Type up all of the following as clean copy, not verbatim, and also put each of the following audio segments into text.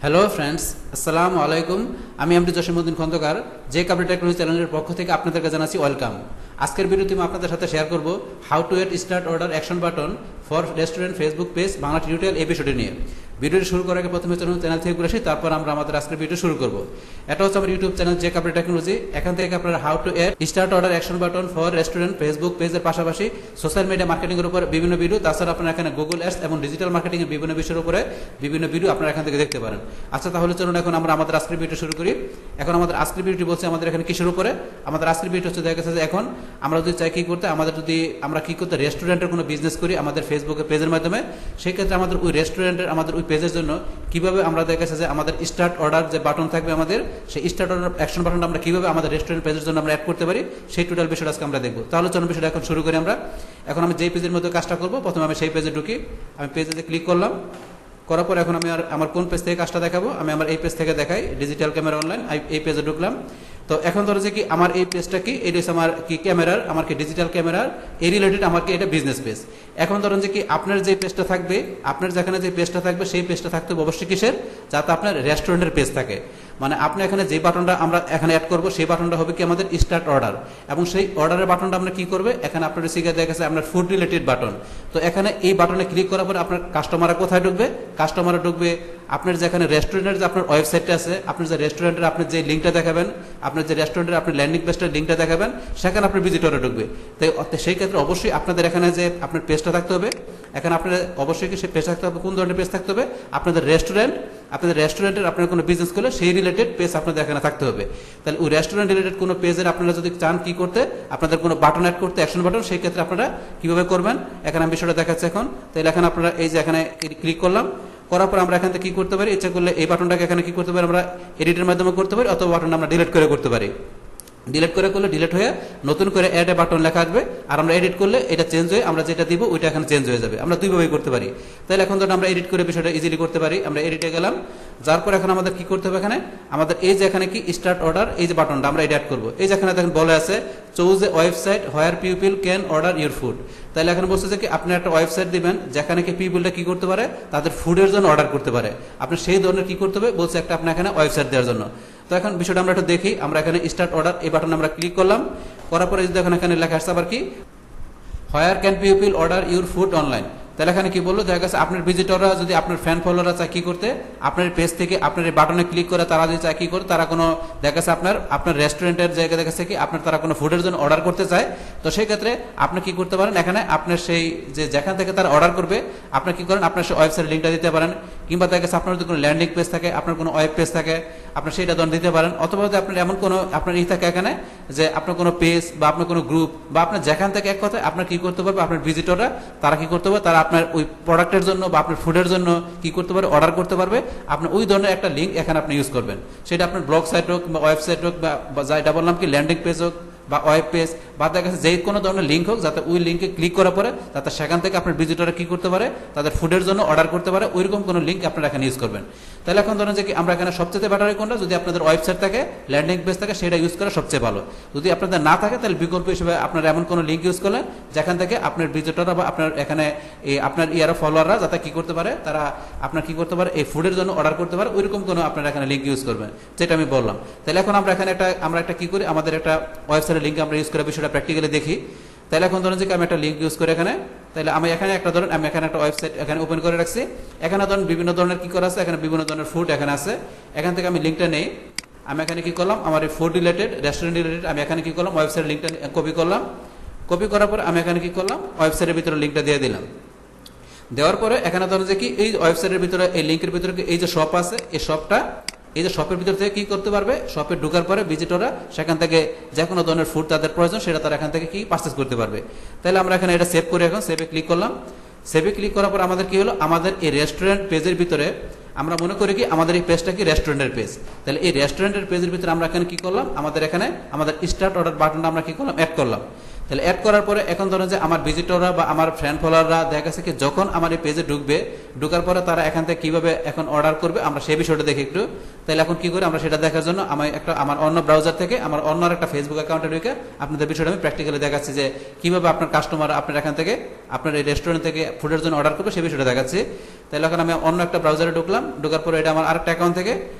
Hello friends, আসসালামু আলাইকুম। আমি এমডি জসিমউদ্দিন খন্দকার, যে কাবরি টেকনোলজি চ্যানেলের পক্ষ থেকে আপনাদেরকে জানাচ্ছি ওয়েলকাম। আজকের ভিডিওতে আমি আপনাদের সাথে শেয়ার করব how to add start order action button for restaurant Facebook page Bangla tutorial এপিসোডে নিয়ে। ভিডিওটি শুরু করার আগে প্রথমে চ্যানেল থেকে ঘুরে আসি, তারপর আমরা আমাদের আজকের ভিডিও শুরু করব। এটা হচ্ছে আমার ইউটিউব চ্যানেল যে কাবরি টেকনোলজি। এখান থেকে আপনারা how to add start order action button for restaurant Facebook পেজের পাশাপাশি সোশ্যাল মিডিয়া মার্কেটিং এর উপর বিভিন্ন ভিডিও, তাছাড়া আপনারা এখানে গুগল অ্যাডস এবং ডিজিটাল মার্কেটিং এর বিভিন্ন বিষয়ের উপরে বিভিন্ন ভিডিও আপনারা এখান থেকে দেখতে পারেন। আচ্ছা, তাহলে চলুন এখন আমরা আমাদের আজকের ভিডিও শুরু করি। এখন আমাদের আজকের ভিডিওটি বলছে আমাদের এখানে কিসের উপরে। আমাদের আজকের ভিডিও হচ্ছে দেখা গেছে যে এখন আমরা যদি চাই কি করতে, আমাদের যদি আমরা কি করতে রেস্টুরেন্টের কোনো বিজনেস করি আমাদের ফেসবুকের পেজের মাধ্যমে, সেই ক্ষেত্রে আমাদের ওই রেস্টুরেন্টের আমাদের ওই পেজের জন্য কিভাবে আমরা দেখা গেছে যে আমাদের স্টার্ট অর্ডার যে বাটন থাকবে, আমাদের সেই স্টার্ট অর্ডার অ্যাকশন বাটনটা আমরা কিভাবে আমাদের রেস্টুরেন্ট পেজের জন্য আমরা অ্যাড করতে পারি, সেই টোটাল বিষয়টা আজকে আমরা দেখবো। তাহলে চলুন বিষয়টা এখন শুরু করি আমরা। এখন আমি যেই পেজের মধ্যে কাজটা করবো, প্রথমে আমি সেই পেজে ঢুকি। আমি পেজে ক্লিক করলাম, করার পর এখন আমি আমার কোন পেজ থেকে কাজটা দেখাবো, আমি আমার এই পেজ থেকে দেখাই, ডিজিটাল ক্যামেরা অনলাইন। এই পেজে ঢুকলাম। তো এখন ধরো যে কি আমার এই পেজটা কি, এটা হচ্ছে আমার কি ক্যামেরার, আমার কি ডিজিটাল ক্যামেরার এই রিলেটেড আমার কি এটা বিজনেস পেজ। এখন ধরুন যে কি আপনার যে পেজটা থাকবে, আপনার যেখানে যে পেজটা থাকবে সেই পেজটা থাকতে হবে অবশ্যই কিসের, যাতে আপনার রেস্টুরেন্টের পেজ থাকে। মানে আপনি এখানে যে বাটনটা আমরা এখানে অ্যাড করবো সেই বাটনটা হবে কি আমাদের স্টার্ট অর্ডার, এবং সেই অর্ডারের বাটনটা আমরা কি করবে, এখানে আপনার শিখে দেখা গেছে আপনার ফুড রিলেটেড বাটন। তো এখানে এই বাটনে ক্লিক করার পর আপনার কাস্টমাররা কোথায় ঢুকবে, কাস্টমাররা ঢুকবে আপনার যেখানে রেস্টুরেন্টের যে আপনার ওয়েবসাইটটা আছে, আপনার যে রেস্টুরেন্টের আপনার যে লিঙ্কটা দেখাবেন, আপনার যে রেস্টুরেন্টের আপনি ল্যান্ডিং পেজটার লিঙ্কটা দেখাবেন, সেখানে আপনার ভিজিটরে ঢুকবে। তাই সেই ক্ষেত্রে অবশ্যই আপনাদের এখানে যে আপনার পেজটা থাকতে হবে, এখানে আপনার অবশ্যই কি সেই পেজ থাকতে হবে, কোন ধরনের পেজ থাকতে হবে, আপনাদের রেস্টুরেন্টের আপনার কোনো বিজনেস করলে সেই রিলেটেড পেজ আপনাদের এখানে থাকতে হবে। তাহলে ওই রেস্টুরেন্ট রিলেটেড কোনো পেজের আপনারা যদি চান কি করতে, আপনাদের কোনো বাটন অ্যাড করতে, অ্যাকশন বাটন, সেই ক্ষেত্রে আপনারা কিভাবে করবেন এখানে আমি বিষয়টা দেখাচ্ছি এখন। তাহলে এখানে আপনারা এই যে এখানে ক্লিক করলাম, করার পর আমরা এখান থেকে কি করতে পারি, ইচ্ছা করলে এই বাটনটাকে এখানে কি করতে পারি, আমরা এডিটের মাধ্যমে করতে পারি, অথবা বাটনটা আমরা ডিলিট করে করতে পারি। ডিলিট করে করলে ডিলিট হয়ে নতুন করে অ্যাড এ বাটন লেখা আসবে, আর আমরা এডিট করলে এটা চেঞ্জ হয়ে আমরা যেটা দিব ওইটা এখানে চেঞ্জ হয়ে যাবে। আমরা দুইভাবেই করতে পারি। তাহলে এখন ধরুন আমরা এডিট করে বিষয়টা ইজিলি করতে পারি। আমরা এডিটে গেলাম, যার পর এখন আমাদের কি করতে হবে, এখানে আমাদের এই যে এখানে কি স্টার্ট অর্ডার এই যে বাটনটা আমরা এটা অ্যাড করবো। এই যে এখানে দেখেন বলে আছে choose a website where people can order your food. তাহলে এখন বলছে যে কি আপনি একটা ওয়েবসাইট দিবেন যেখানে কি পিপলটা কি করতে পারে, তাদের ফুডের জন্য অর্ডার করতে পারে। আপনি সেই ধরনের কি করতে হবে বলছে একটা আপনার এখানে ওয়েবসাইট দেওয়ার জন্য। তো এখন বিষয়টা আমরা একটু দেখি। আমরা এখানে স্টার্ট অর্ডার এই বাটনে আমরা ক্লিক করলাম, করার পরে যদি এখানে লেখা আসছে আবার কি where can people order your food online. তাহলে এখানে কি বললো, দেখা গেছে আপনার ভিজিটররা যদি আপনার ফ্যান ফলোয়াররা চায় কি করতে, আপনার পেজ থেকে আপনার এই বাটনে ক্লিক করে তারা যদি চায় কি করে, তারা কোনো দেখা গেছে আপনার রেস্টুরেন্টের জায়গায় দেখা গেছে কি আপনার তারা কোনো ফুডের জন্য অর্ডার করতে চায়, তো সেই ক্ষেত্রে আপনি কি করতে পারেন, এখানে আপনার সেই যে যেখান থেকে তারা অর্ডার করবে আপনি কি করেন, আপনার সেই ওয়েবসাইট লিঙ্কটা দিতে পারেন, কিংবা দেখা গেছে আপনার যদি কোনো ল্যান্ডিং পেজ থাকে, আপনার কোনো ওয়েব পেজ থাকে, আপনার সেইটা দন দিতে পারেন। অথবা যদি আপনার এমন কোনো আপনার থাকে এখানে যে আপনার কোনো পেজ বা আপনার কোনো গ্রুপ বা আপনার যেখান থেকে এক কথায় আপনার কি করতে পারবে, আপনার ভিজিটররা তারা কি করতে পারবে, তারা আপনার ওই প্রোডাক্টের জন্য বা আপনার ফুডের জন্য কি করতে পারে, অর্ডার করতে পারবে। আপনি ওই ধরনের একটা লিঙ্ক এখানে আপনি ইউজ করবেন, সেটা আপনার ব্লগ সাইট হোক বা ওয়েবসাইট হোক বা যেটা বললাম কি ল্যান্ডিং পেজ হোক বা ওয়েব পেজ বা দেখা গেছে যে কোনো ধরনের লিঙ্ক হোক, যাতে ওই লিঙ্কে ক্লিক করার পরে যাতে সেখান থেকে আপনার ভিজিটররা কি করতে পারে, তাদের ফুডের জন্য অর্ডার করতে পারে, ওইরকম কোনো লিঙ্ক আপনারা এখানে ইউজ করবেন। তাহলে এখন ধরেন যে কি আমরা এখানে সবচেয়ে বেটার কোনটা, যদি আপনাদের ওয়েবসাইট থাকে, ল্যান্ডিং পেজ থাকে, সেটা ইউজ করা সবচেয়ে ভালো। যদি আপনাদের না থাকে তাহলে বিকল্প হিসেবে আপনারা এমন কোনো লিঙ্ক ইউজ করলেন যেখান থেকে আপনার ভিজিটররা বা আপনার এখানে আপনার ফলোয়াররা যাতে কি করতে পারে, তারা আপনার কি করতে পারে এই ফুডের জন্য অর্ডার করতে পারে, ওইরকম কোনো আপনারা এখানে লিঙ্ক ইউজ করবেন, যেটা আমি বললাম। তাহলে এখন আমরা এখানে একটা কি করি, আমাদের একটা ওয়েবসাইটের লিঙ্ক আমরা ইউজ করে বিষয়টা প্র্যাকটিক্যালি দেখি। তাহলে এখন ধরেন যে আমি একটা লিঙ্ক ইউজ করি এখানে। তাহলে আমি এখানে একটা ওয়েবসাইট এখানে ওপেন করে রাখছি। এখানে ধরেন বিভিন্ন ধরনের কি করা আছে, এখানে বিভিন্ন ধরনের ফুড এখানে আছে। এখান থেকে আমি লিঙ্কটা নেই, আমি এখানে কি করলাম, আমার এই ফুড রিলেটেড রেস্টুরেন্ট রিলেটেড আমি এখানে কি করলাম, ওয়েবসাইটের লিঙ্কটা কপি করলাম। কপি করার পর আমি এখানে কি করলাম, ওয়েবসাইটের ভিতরে লিঙ্কটা দিয়ে দিলাম। দেওয়ার পরে এখানে ধরেন যে কি এই ওয়েবসাইটের ভিতরে এই লিঙ্কের ভিতরে এই যে শপ আছে, এই যে শপের ভিতর থেকে কি করতে পারবে, শপে ঢোকার পরে ভিজিটররা সেখান থেকে যে কোনো ধরনের ফুড তাদের প্রয়োজন সেটা তারা এখান থেকে কি পারচেস করতে পারবে। তাহলে আমরা এখানে এটা সেভ করে এখন সেভে ক্লিক করলাম। সেভে ক্লিক করার পর আমাদের কি হলো, আমাদের এই রেস্টুরেন্ট পেজের ভিতরে আমরা মনে করি কি আমাদের এই পেজটা কি রেস্টুরেন্টের পেজ। তাহলে এই রেস্টুরেন্টের পেজের ভিতরে আমরা এখানে কি করলাম, আমাদের স্টার্ট অর্ডার বাটনটা আমরা কি করলাম, অ্যাড করলাম। তাহলে অ্যাড করার পরে এখন ধরেন যে আমার ভিজিটররা বা আমার ফ্রেন্ড ফলোয়াররা দেখা গেছে কি যখন আমার এই পেজে ঢুকবে, ঢোকার পরে তারা এখান থেকে কিভাবে এখন অর্ডার করবে আমরা সেই বিষয়টা দেখি একটু। তাহলে এখন কি করি, আমরা সেটা দেখার জন্য আমার অন্য ব্রাউজার থেকে আমার অন্য একটা ফেসবুক অ্যাকাউন্টে ঢুকে আপনাদের বিষয়টা আমি প্র্যাকটিক্যালি দেখাচ্ছি যে কিভাবে আপনার কাস্টমার আপনার এখান থেকে আপনার এই রেস্টুরেন্ট থেকে ফুডের জন্য অর্ডার করবে সেই বিষয়টা দেখাচ্ছি। তাহলে এখন আমি অন্য একটা ব্রাউজারে ঢুকলাম। ঢোকার পরে এটা আমার আরেকটা অ্যাকাউন্ট থেকে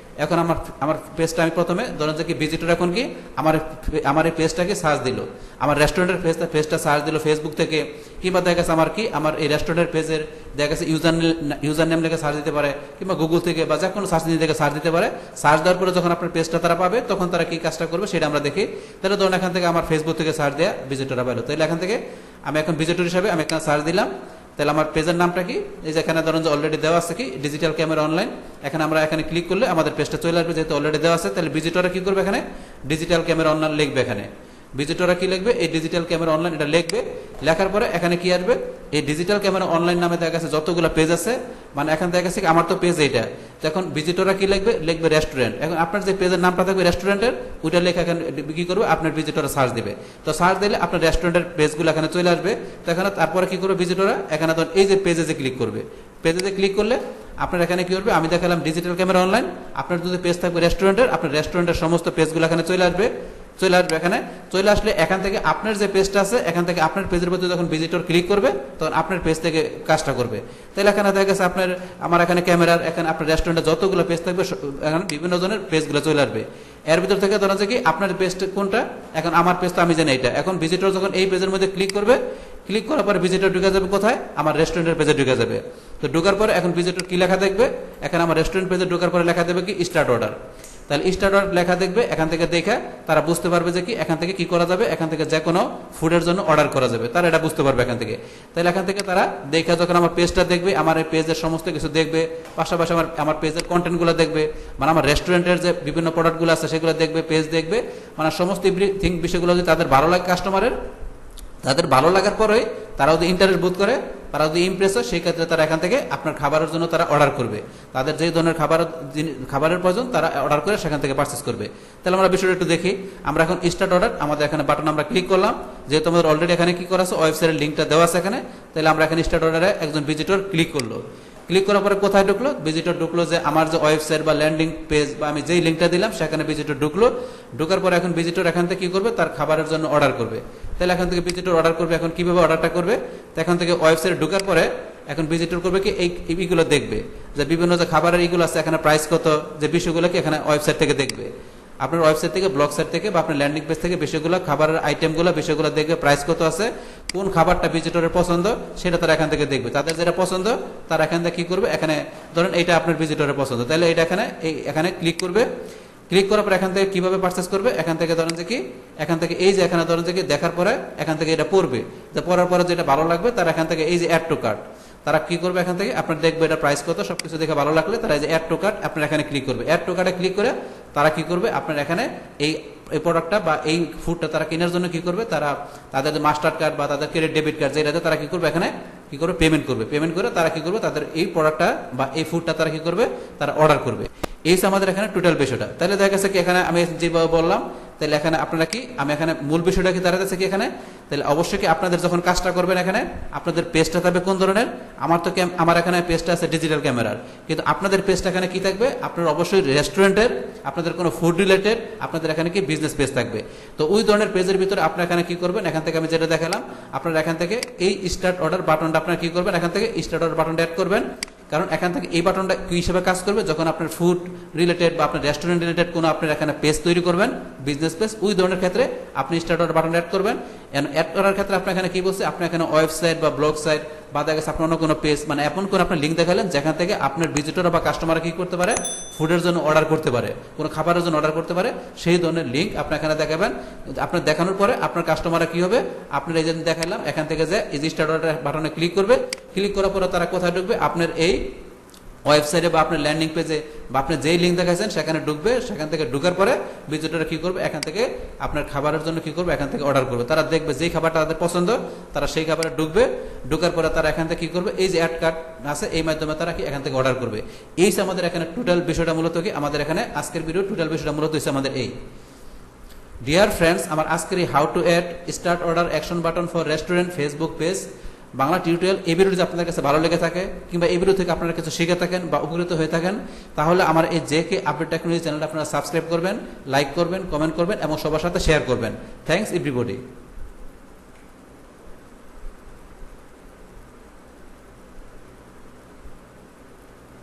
এখন আমার পেজটা আমি প্রথমে ধরেন যে কি ভিজিটর এখন কি আমার এই পেজটাকে সার্চ দিল, আমার রেস্টুরেন্টের পেজটা সার্চ দিল ফেসবুক থেকে, কিংবা দেখা গেছে আমার এই রেস্টুরেন্টের পেজের দেখা গেছে ইউজার নেম লিখে সার্চ দিতে পারে, কিংবা গুগল থেকে বা যে কোনো সার্চ ইঞ্জিন থেকে সার্চ দিতে পারে। সার্চ দেওয়ার পরে যখন আপনার পেজটা তারা পাবে তখন তারা কি কাজটা করবে সেটা আমরা দেখি। তাহলে ধরুন এখান থেকে আমার ফেসবুক থেকে সার্চ দেওয়া ভিজিটররা পাইলো, তাহলে এখান থেকে আমি এখন ভিজিটর হিসাবে আমি এখানে সার্চ দিলাম। তাহলে আমার পেজের নামটা কি, এই যে এখানে ধরুন যে অলরেডি দেওয়া আছে কি ডিজিটাল ক্যামেরা অনলাইন, এখানে আমরা এখানে ক্লিক করলে আমাদের পেজটা চলে আসবে, যেহেতু অলরেডি দেওয়া আছে। তাহলে ভিজিটররা কি করবে, এখানে ডিজিটাল ক্যামেরা অনলাইন লিখবে, এখানে ভিজিটররা কি লিখবে, এই ডিজিটাল ক্যামেরা অনলাইন এটা লিখবে। লেখার পরে এখানে কি আসবে, এই ডিজিটাল ক্যামেরা অনলাইন নামে দেখা গেছে যতগুলো পেজ আছে, মানে এখানে দেখা গেছে আমার তো পেজ এইটা, এখন ভিজিটররা কি লিখবে রেস্টুরেন্ট। এখন আপনার যে পেজের নামটা থাকবে রেস্টুরেন্টের ওইটা লেখা এখানে কি করবে, আপনার ভিজিটররা সার্চ দিবে, তো সার্চ দিলে আপনার রেস্টুরেন্টের পেজগুলো এখানে চলে আসবে। তো এখানে তারপরে কি করবে ভিজিটররা, এখানে ধরুন এই যে পেজে যে ক্লিক করবে, পেজে যে ক্লিক করলে আপনার এখানে কি করবে, আমি দেখালাম ডিজিটাল ক্যামেরা অনলাইন, আপনার যদি পেজ থাকবে রেস্টুরেন্টের, আপনার রেস্টুরেন্টের সমস্ত পেজগুলো এখানে চলে আসবে। এখানে চলে আসলে এখান থেকে আপনার যে পেজটা আছে, এখান থেকে আপনার পেজের মধ্যে যখন ভিজিটর ক্লিক করবে তখন আপনার পেজ থেকে কাজটা করবে। তাহলে এখানে দেখা গেছে আমার এখানে ক্যামেরার এখানে আপনার রেস্টুরেন্টে যতগুলো পেজ থাকবে এখানে বিভিন্ন জনের পেজগুলো চলে আসবে। এর ভিতর থেকে ধরেন যে কি আপনার পেজটা কোনটা, এখন আমার পেজ তো আমি জানি এটা, এখন ভিজিটর যখন এই পেজের মধ্যে ক্লিক করবে, ক্লিক করার পরে ভিজিটর ঢুকে যাবে কোথায়, আমার রেস্টুরেন্টের পেজে ঢুকে যাবে। তো ঢোকার পরে এখন ভিজিটর কি লেখা দেখবে, এখানে আমার রেস্টুরেন্ট পেজে ঢোকার পরে লেখা দেবে কি স্টার্ট অর্ডার। তাহলে স্টার্ট অর্ডার লেখা দেখবে, এখান থেকে দেখে তারা বুঝতে পারবে যে কি এখান থেকে কি করা যাবে, এখান থেকে যে কোনো ফুডের জন্য অর্ডার করা যাবে, তারা এটা বুঝতে পারবে এখান থেকে। তাহলে এখান থেকে তারা দেখে যখন আমার পেজটা দেখবে, আমার এই পেজের সমস্ত কিছু দেখবে, পাশাপাশি আমার পেজের কন্টেন্টগুলো দেখবে, মানে আমার রেস্টুরেন্টের যে বিভিন্ন প্রোডাক্টগুলো আছে সেগুলো দেখবে, পেজ দেখবে, মানে সমস্ত এভরিথিং বিষয়গুলো যদি তাদের ভালো লাগে কাস্টমারের, তাদের ভালো লাগার পরে তারা যদি ইন্টারেস্ট বোধ করে, তারা যদি ইমপ্রেস হয়, সেই ক্ষেত্রে তারা এখান থেকে আপনার খাবারের জন্য তারা অর্ডার করবে, তাদের যে ধরনের খাবারের প্রয়োজন তারা অর্ডার করে সেখান থেকে পারচেস করবে। তাহলে আমরা বিষয়টা একটু দেখি। আমরা এখন স্টার্ট অর্ডার, আমাদের এখানে বাটন আমরা ক্লিক করলাম, যেহেতু আমাদের অলরেডি এখানে কি করা আছে ওয়েবসাইটের লিঙ্কটা দেওয়া আছে এখানে। তাহলে আমরা এখানে স্টার্ট অর্ডারে একজন ভিজিটর ক্লিক করলো, ক্লিক করার পরে কোথায় ঢুকলো, ভিজিটর ঢুকলো যে আমার যে ওয়েবসাইট বা ল্যান্ডিং পেজ বা আমি যেই লিঙ্কটা দিলাম সেখানে ভিজিটর ঢুকলো। ঢুকার পরে এখন ভিজিটর এখান থেকে কি করবে, তার খাবারের জন্য অর্ডার করবে। তাহলে এখান থেকে ভিজিটর অর্ডার করবে, এখন কিভাবে অর্ডারটা করবে, তো এখান থেকে ওয়েবসাইটে ঢুকার পরে এখন ভিজিটর করবে কি এইগুলো দেখবে, যে বিভিন্ন যে খাবারের এইগুলো আছে এখানে প্রাইস কত, যে বিষয়গুলো কি এখানে ওয়েবসাইট থেকে দেখবে, আপনার ওয়েবসাইট থেকে ব্লগ সাইট থেকে বা আপনার ল্যান্ডিং পেজ থেকে বিষয়গুলো খাবারের আইটেমগুলো বিষয়গুলো দেখবে, প্রাইস কত আছে, কোন খাবারটা ভিজিটরের পছন্দ সেটা তারা এখান থেকে দেখবে। তাদের যেটা পছন্দ তারা এখান থেকে কি করবে, এখানে ধরেন এইটা আপনার ভিজিটরের পছন্দ, তাহলে এটা এখানে ক্লিক করবে। ক্লিক করার পর এখান থেকে কিভাবে পারচেস করবে, এখান থেকে ধরেন যে কি এখান থেকে এই যে এখানে ধরেন যে কি দেখার পরে এখান থেকে এটা পড়বে, যে পড়ার পরে যেটা ভালো লাগবে তারা এখান থেকে এই যে অ্যাড টু কার্ট, তারা কি করবে এখান থেকে আপনার দেখবে এটা প্রাইস কত সবকিছু দেখে ভালো লাগলে তারা এই যে অ্যাড টু কার্ট আপনার এখানে ক্লিক করবে। অ্যাড টু কার্টে ক্লিক করে তারা কি করবে, আপনার এখানে এই প্রোডাক্টটা বা এই ফুডটা তারা কেনার জন্য কি করবে, তারা তাদের মাস্টার কার্ড বা তাদের ক্রেডিট ডেবিট কার্ড যেটা তারা কি করবে এখানে কি করবে পেমেন্ট করবে। পেমেন্ট করে তারা কি করবে, তাদের এই প্রোডাক্টটা বা এই ফুডটা তারা কি করবে, তারা অর্ডার করবে। এই আমাদের এখানে টোটাল বিষয়টা। তাহলে দেখা গেছে কি এখানে আমি যেভাবে বললাম, তাহলে এখানে আপনারা কি আমি এখানে মূল বিষয়টা কি দাঁড়াতেছে কি এখানে, তাহলে অবশ্যই কি আপনাদের যখন কাজটা করবেন এখানে আপনাদের পেজটা থাকবে কোন ধরনের, আমার এখানে পেজটা আছে ডিজিটাল ক্যামেরার, কিন্তু আপনাদের পেজটা এখানে কি থাকবে, আপনার অবশ্যই রেস্টুরেন্টের, আপনাদের কোনো ফুড রিলেটেড আপনাদের এখানে কি বিজনেস পেজ থাকবে। তো ওই ধরনের পেজের ভিতরে আপনারা এখানে কি করবেন, এখান থেকে আমি যেটা দেখালাম আপনারা এখান থেকে এই স্টার্ট অর্ডার বাটনটা আপনারা কি করবেন, এখান থেকে স্টার্ট অর্ডার বাটনটা অ্যাড করবেন। কারণ এখান থেকে এই বাটনটা কি হিসেবে কাজ করবে, যখন আপনার ফুড রিলেটেড বা আপনার রেস্টুরেন্ট রিলেটেড কোনো আপনার এখানে পেজ তৈরি করবেন বিজনেস পেজ, ওই ধরনের ক্ষেত্রে আপনি স্টার্ট অর্ডার বাটন অ্যাড করবেন। অ্যাড করার ক্ষেত্রে আপনার এখানে কি বলছে, আপনার এখানে ওয়েবসাইট বা ব্লগ সাইট বা দেখা গেছে আপনার অন্য কোনো পেজ, মানে এমন কোনো আপনার লিঙ্ক দেখালেন যেখান থেকে আপনার ভিজিটর বা কাস্টমার কি করতে পারে, ফুডের জন্য অর্ডার করতে পারে, কোনো খাবারের জন্য অর্ডার করতে পারে, সেই ধরনের লিঙ্ক আপনি এখানে দেখাবেন। আপনার দেখানোর পরে আপনার কাস্টমাররা কি হবে, আপনার এই যে দেখালাম এখান থেকে যে এই স্টার্ট অর্ডার বাটনে ক্লিক করবে, ক্লিক করার পরে তারা কোথায় ঢুকবে, আপনার এই ওয়েবসাইটে বা আপনার ল্যান্ডিং পেজে বা আপনি যেই লিঙ্ক দেখাচ্ছেন সেখানে ঢুকবে। সেখান থেকে ঢুকার পরে ভিজিটররা কি করবে, এখান থেকে আপনার খাবারের জন্য কি করবে, এখান থেকে অর্ডার করবে। তারা দেখবে যেই খাবারটা তাদের পছন্দ তারা সেই খাবারে ঢুকবে। ঢুকার পরে তারা এখান থেকে কি করবে, এই যে অ্যাড কার্ড আছে এই মাধ্যমে তারা কি এখান থেকে অর্ডার করবে। এই যে আমাদের এখানে টোটাল বিষয়টা মূলত কি আমাদের এখানে আজকের ভিডিও টোটাল বিষয়টা মূলত হচ্ছে আমাদের এই। ডিয়ার ফ্রেন্ডস, আমার আজকের এই how to add start order action button for restaurant Facebook page Bangla tutorial, এই ভিডিওটি আপনাদের কাছে ভালো লেগে থাকে কিংবা এই ভিডিও থেকে আপনারা কিছু শিখে থাকেন বা উপকৃত হয়ে থাকেন, তাহলে আমার এই জেকে আপডেট টেকনোলজি চ্যানেলটা আপনারা সাবস্ক্রাইব করবেন, লাইক করবেন, কমেন্ট করবেন এবং সবার সাথে শেয়ার করবেন। Thanks everybody.